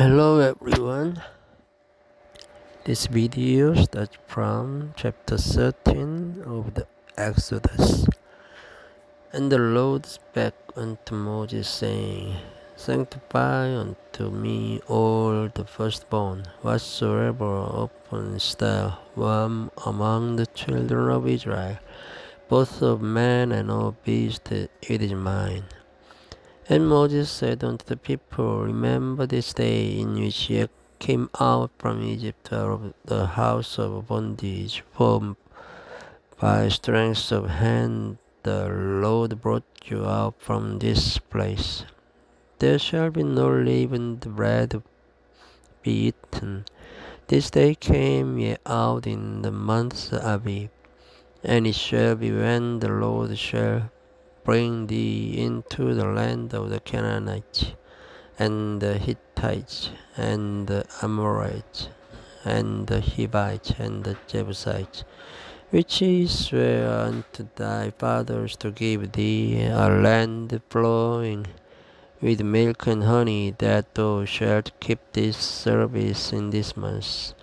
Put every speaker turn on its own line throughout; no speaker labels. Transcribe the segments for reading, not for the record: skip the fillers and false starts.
Hello everyone, this video starts from chapter 13 of the Exodus. And the Lord spake unto Moses, saying, Sanctify unto me all the firstborn, whatsoever openeth thou womb among the children of Israel, both of man and of beast, it is mine. And Moses said unto the people, Remember this day in which ye came out from Egypt, out of the house of bondage, for by strength of hand the Lord brought you out from this place. There shall be no leavened bread be eaten. This day came ye out in the month Abib, and it shall be when the Lord shall bring thee into the land of the Canaanites, and the Hittites, and the Amorites, and the Hivites, and the Jebusites, which he sware unto thy fathers to give thee, a land flowing with milk and honey, that thou shalt keep this service in this month.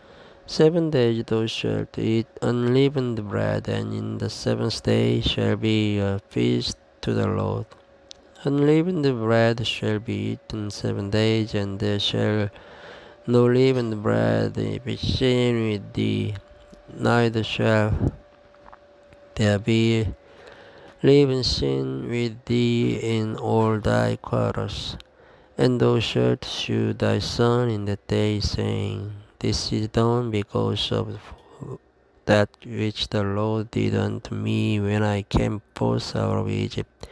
7 days thou shalt eat unleavened bread, and in the 7th day shall be a feast to the Lord. Unleavened bread shall be eaten 7 days, and there shall no leavened bread be seen with thee, neither shall there be leaven seen with thee in all thy quarters. And thou shalt shew thy son in that day, saying, This is done because of that which the Lord did unto me when I came forth out of Egypt.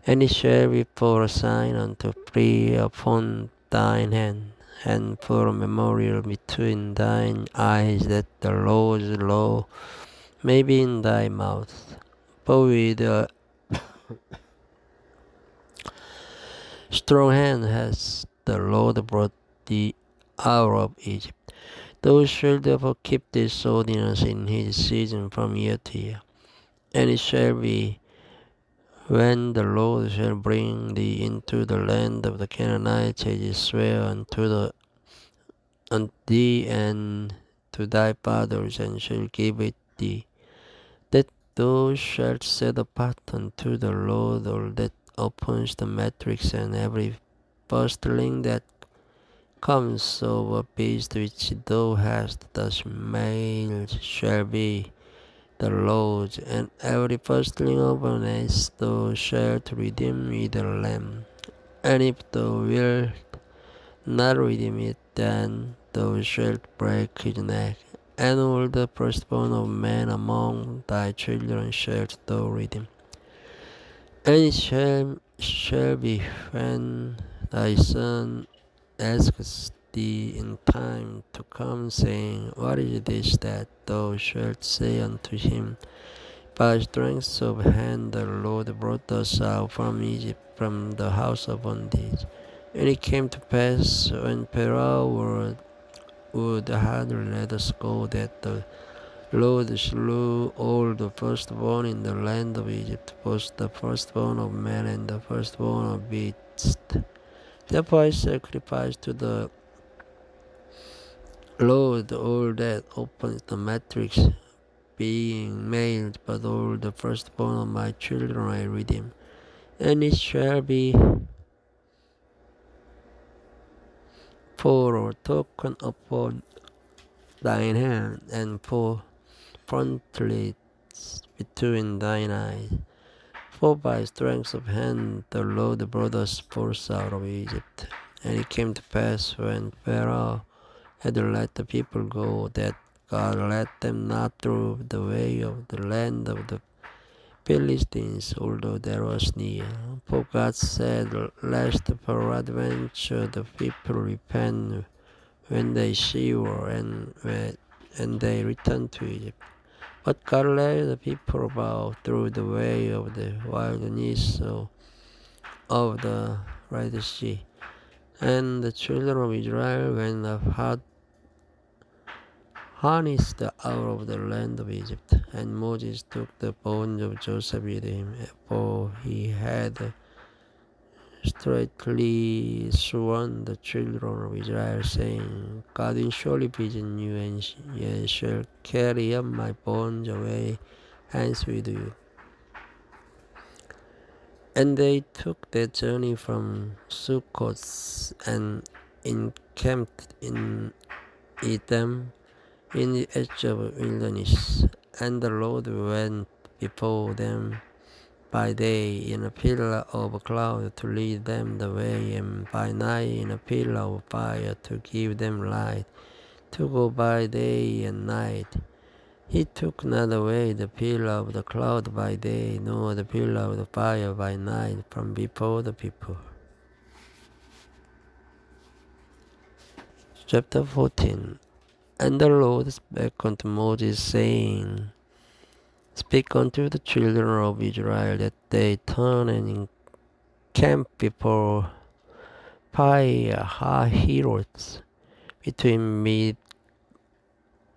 And it shall be for a sign unto thee upon thine hand, and for a memorial between thine eyes, that the Lord's law may be in thy mouth. For with a strong hand has the Lord brought thee out of Egypt. Thou shalt therefore keep this ordinance in his season from year to year. And it shall be, when the Lord shall bring thee into the land of the Canaanites, as he sware unto thee and to thy fathers, and shall give it thee, that thou shalt set apart unto the Lord all that opens the matrix, and every firstling that comes of a beast which thou hast, thus male shall be the Lord's, and every firstling of an ass thou shalt redeem with a lamb. And if thou wilt not redeem it, then thou shalt break his neck. And all the firstborn of man among thy children shalt thou redeem. And it shall be, when thy son asketh thee in time to come, saying, What is this, that thou shalt say unto him, By strength of hand the Lord brought us out from Egypt, from the house of bondage. And it came to pass, when Pharaoh would have let us go, that the Lord slew all the firstborn in the land of Egypt, both the firstborn of man and the firstborn of beast. Therefore I sacrificed to the Lord all that opens the matrix, being male, but all the firstborn of my children I redeem. And it shall be for a token upon thine hand, and for frontlets between thine eyes. For by strength of hand the Lord brought us forth out of Egypt. And it came to pass, when Pharaoh had let the people go, that God led them not through the way of the land of the Philistines, although there was near. For God said, Lest peradventure the people repent when they see war, and they return to Egypt. But God led the people about through the way of the wilderness of the Red Sea. And the children of Israel went up harnessed out of the land of Egypt. And Moses took the bones of Joseph with him, for he had straightly sworn the children of Israel, saying, God will surely visit you, and ye shall carry up my bones away hence with you. And they took their journey from Sukkot and encamped in Edom in the edge of the wilderness. And the Lord went before them by day in a pillar of a cloud to lead them the way, and by night in a pillar of fire to give them light, to go by day and night. He took not away the pillar of the cloud by day, nor the pillar of the fire by night from before the people. Chapter 14. And the Lord spake unto Moses, saying, Speak unto the children of Israel that they turn and encamp before Pi-hahiroth, between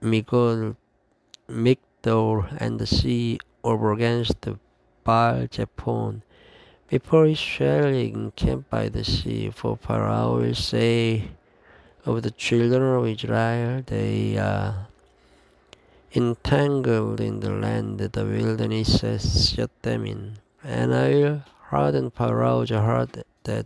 Migdol and the sea, over against the Baal-Zephon, before it shall encamp by the sea. For Pharaoh will say of the children of Israel, they are entangled in the land that the wilderness has shut them in. And I will harden Pharaoh's heart that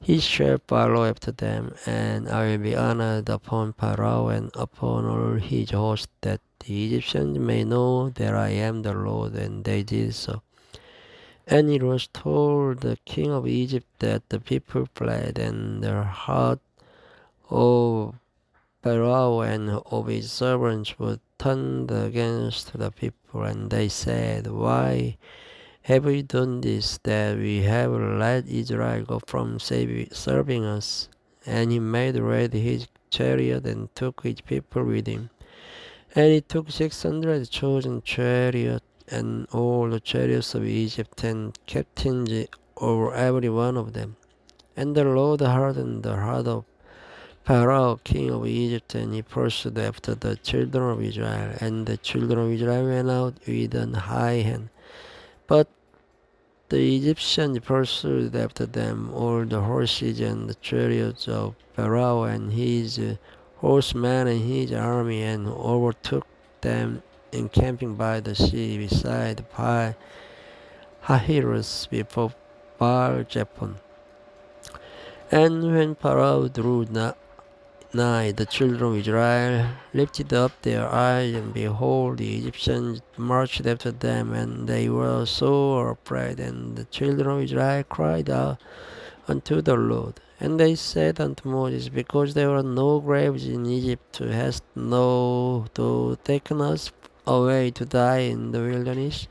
he shall follow after them, and I will be honored upon Pharaoh and upon all his host, that the Egyptians may know that I am the Lord. And they did so. And it was told the king of Egypt that the people fled, and the heart of Pharaoh and of his servants were turned against the people, and they said, Why have we done this, that we have let Israel go from serving us? And he made ready his chariot and took his people with him. And he took 600 chosen chariots and all the chariots of Egypt, and captains over every one of them. And the Lord hardened the heart of Pharaoh, king of Egypt, and he pursued after the children of Israel. And the children of Israel went out with an high hand. But the Egyptians pursued after them all the horses and the chariots of Pharaoh and his horsemen and his army, and overtook them encamping by the sea beside Pi-hahiroth before Baal-Zephon. And when Pharaoh drew nigh, the children of Israel lifted up their eyes, and behold, the Egyptians marched after them, and they were sore afraid. And the children of Israel cried out unto the Lord. And they said unto Moses, Because there were no graves in Egypt, hast thou taken us away to die in the wilderness?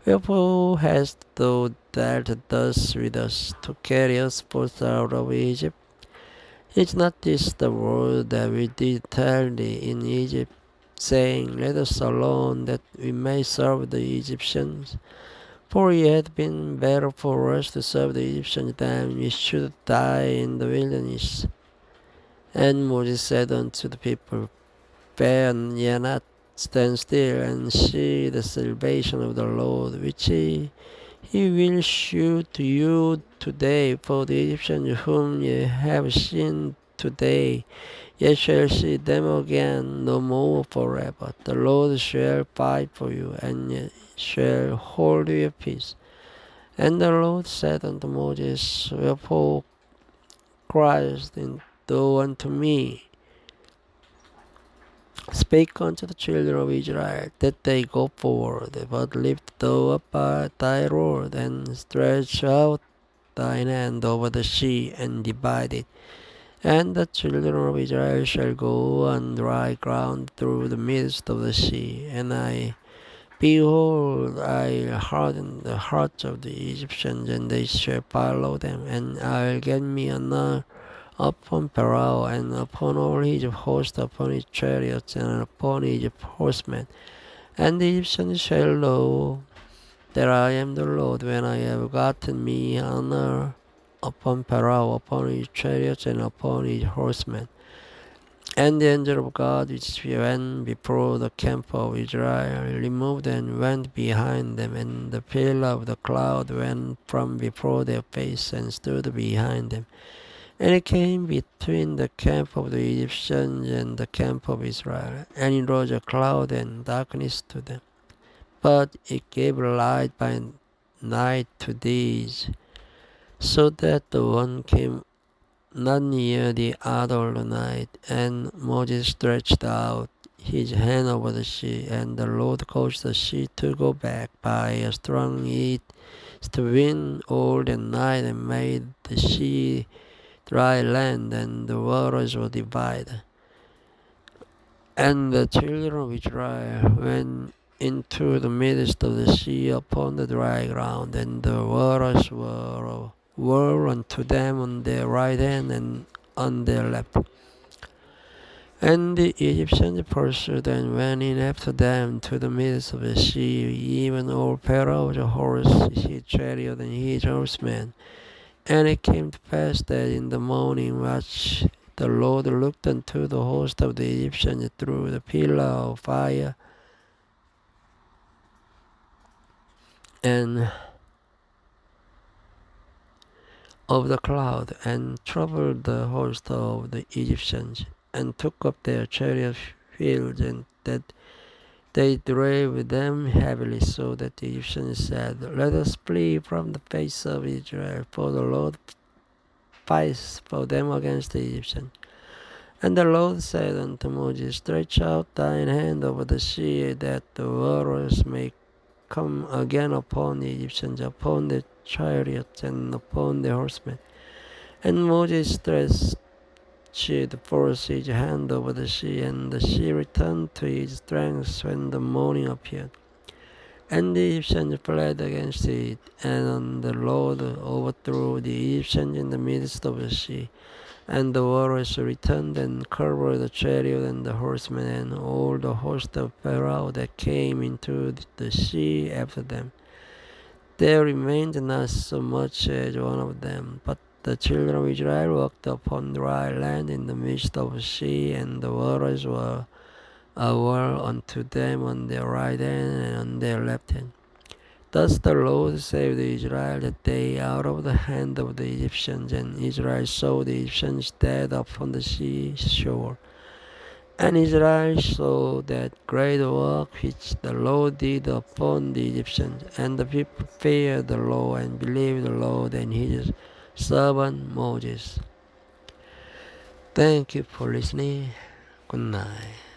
Wherefore hast thou dealt thus with us, to carry us forth out of Egypt? Is not this the word that we did tell thee in Egypt, saying, Let us alone, that we may serve the Egyptians? For it had been better for us to serve the Egyptians than we should die in the wilderness. And Moses said unto the people, Fear ye not, stand still, and see the salvation of the Lord, which he will shew to you today. For the Egyptians whom ye have seen today, ye shall see them again no more forever. The Lord shall fight for you, and ye shall hold your peace. And the Lord said unto Moses, Wherefore criest thou unto me? Speak unto the children of Israel, that they go forward, but lift thou up thy rod, and stretch out thine hand over the sea, and divide it. And the children of Israel shall go on dry ground through the midst of the sea. And behold, I harden the hearts of the Egyptians, and they shall follow them. And I will get me honor upon Pharaoh, and upon all his host, upon his chariots, and upon his horsemen. And the Egyptians shall know that I am the Lord, when I have gotten me honor upon Pharaoh, upon his chariots, and upon his horsemen. And the angel of God, which went before the camp of Israel, removed and went behind them, and the pillar of the cloud went from before their face and stood behind them. And it came between the camp of the Egyptians and the camp of Israel, and it was a cloud and darkness to them. But it gave light by night to these, so that the one came not near the other all the night. And Moses stretched out his hand over the sea, and the Lord caused the sea to go back by a strong east wind all the night, and made the sea dry land, and the waters were divided. And the children of Israel went into the midst of the sea upon the dry ground, and the waters were unto them on their right hand and on their left. And the Egyptians pursued and went in after them to the midst of the sea, even all Pharaoh's horse, his chariot, and his horsemen. And it came to pass that in the morning watch the Lord looked unto the host of the Egyptians through the pillar of fire and of the cloud, and troubled the host of the Egyptians, and took up their chariot wheels, and that they drave them heavily, so that the Egyptians said, Let us flee from the face of Israel, for the Lord fights for them against the Egyptians. And the Lord said unto Moses, Stretch out thine hand over the sea, that the waters may come again upon the Egyptians, upon the chariots, and upon the horsemen. And Moses stretched forth his hand over the sea, and the sea returned to its strength when the morning appeared. And the Egyptians fled against it, and the Lord overthrew the Egyptians in the midst of the sea. And the waters returned and covered the chariot and the horsemen, and all the host of Pharaoh that came into the sea after them. There remained not so much as one of them. But the children of Israel walked upon dry land in the midst of the sea, and the waters were a wall unto them on their right hand and on their left hand. Thus the Lord saved Israel that day out of the hand of the Egyptians, and Israel saw the Egyptians dead upon the sea shore. And Israel saw that great work which the Lord did upon the Egyptians, and the people feared the Lord and believed the Lord and his servant Moses. Thank you for listening. Good night.